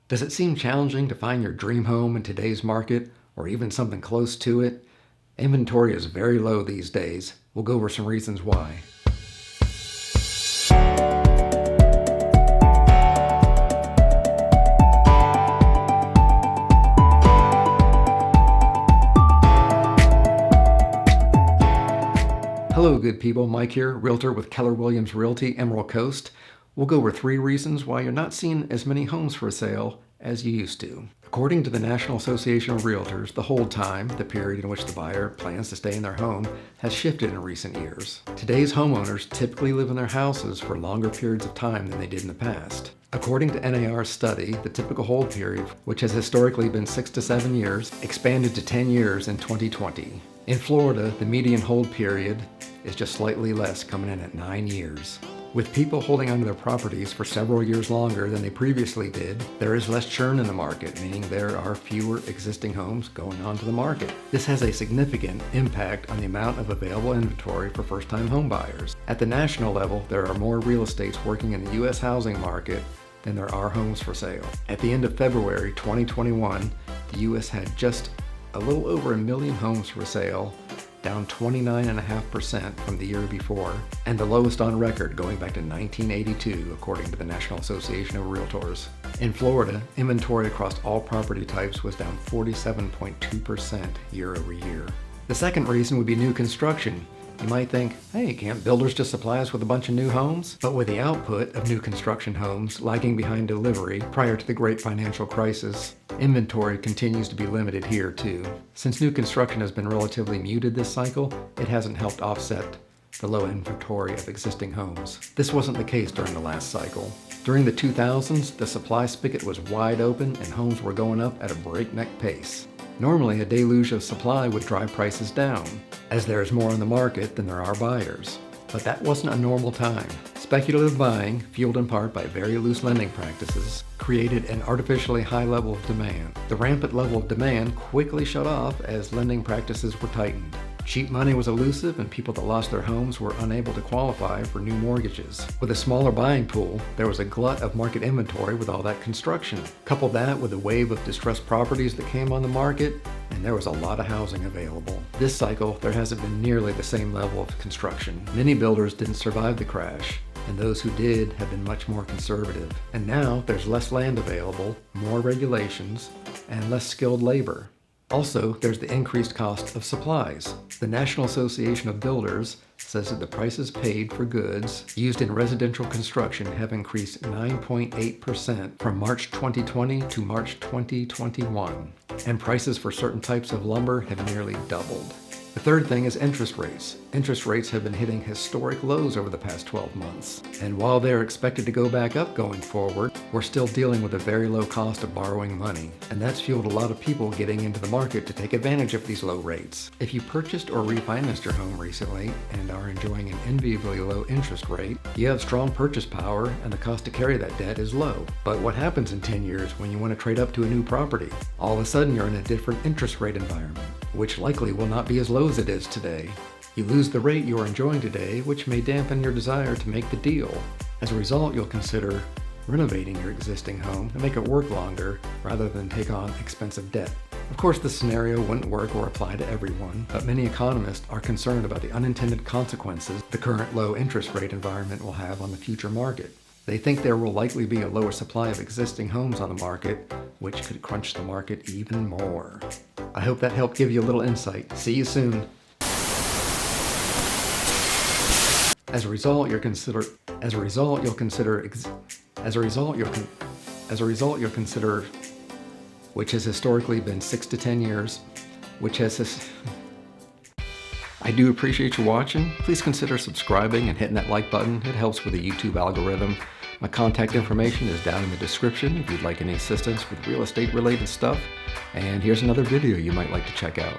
Does it seem challenging to find your dream home in today's market, or even something close to it? Inventory is very low these days. We'll go over some reasons why. Hello good people, Mike here, Realtor with Keller Williams Realty, Emerald Coast. We'll go over 3 reasons why you're not seeing as many homes for sale as you used to. According to the National Association of Realtors, the hold time, the period in which the buyer plans to stay in their home, has shifted in recent years. Today's homeowners typically live in their houses for longer periods of time than they did in the past. According to NAR's study, the typical hold period, which has historically been 6 to 7 years, expanded to 10 years in 2020. In Florida, the median hold period is just slightly less, coming in at 9 years. With people holding onto their properties for several years longer than they previously did, there is less churn in the market, meaning there are fewer existing homes going onto the market. This has a significant impact on the amount of available inventory for first-time home buyers. At the national level, there are more real estates working in the U.S. housing market than there are homes for sale. At the end of February 2021, the U.S. had just a little over 1 million homes for sale, down 29.5% from the year before, and the lowest on record going back to 1982, according to the National Association of Realtors. In Florida, inventory across all property types was down 47.2% year over year. The second reason would be new construction. You might think, hey, can't builders just supply us with a bunch of new homes? But with the output of new construction homes lagging behind delivery prior to the great financial crisis, inventory continues to be limited here too. Since new construction has been relatively muted this cycle, it hasn't helped offset the low inventory of existing homes. This wasn't the case during the last cycle. During the 2000s, the supply spigot was wide open and homes were going up at a breakneck pace. Normally, a deluge of supply would drive prices down, as there is more on the market than there are buyers. But that wasn't a normal time. Speculative buying, fueled in part by very loose lending practices, created an artificially high level of demand. The rampant level of demand quickly shut off as lending practices were tightened. Cheap money was elusive, and people that lost their homes were unable to qualify for new mortgages. With a smaller buying pool, there was a glut of market inventory with all that construction. Couple that with a wave of distressed properties that came on the market, and there was a lot of housing available. This cycle, there hasn't been nearly the same level of construction. Many builders didn't survive the crash, and those who did have been much more conservative. And now there's less land available, more regulations, and less skilled labor. Also, there's the increased cost of supplies. The National Association of Builders says that the prices paid for goods used in residential construction have increased 9.8% from March 2020 to March 2021, and prices for certain types of lumber have nearly doubled. The third thing is interest rates. Interest rates have been hitting historic lows over the past 12 months. And while they're expected to go back up going forward, we're still dealing with a very low cost of borrowing money. And that's fueled a lot of people getting into the market to take advantage of these low rates. If you purchased or refinanced your home recently and are enjoying an enviably low interest rate, you have strong purchase power and the cost to carry that debt is low. But what happens in 10 years when you want to trade up to a new property? All of a sudden you're in a different interest rate environment, which likely will not be as low as it is today. You lose the rate you are enjoying today, which may dampen your desire to make the deal. As a result, you'll consider renovating your existing home and make it work longer rather than take on expensive debt. Of course, this scenario wouldn't work or apply to everyone, but many economists are concerned about the unintended consequences the current low interest rate environment will have on the future market. They think there will likely be a lower supply of existing homes on the market, which could crunch the market even more. I hope that helped give you a little insight. See you soon. As a result, you'll consider which has historically been 6 to 10 years, I do appreciate you watching. Please consider subscribing and hitting that like button. It helps with the YouTube algorithm. My contact information is down in the description if you'd like any assistance with real estate related stuff. And here's another video you might like to check out.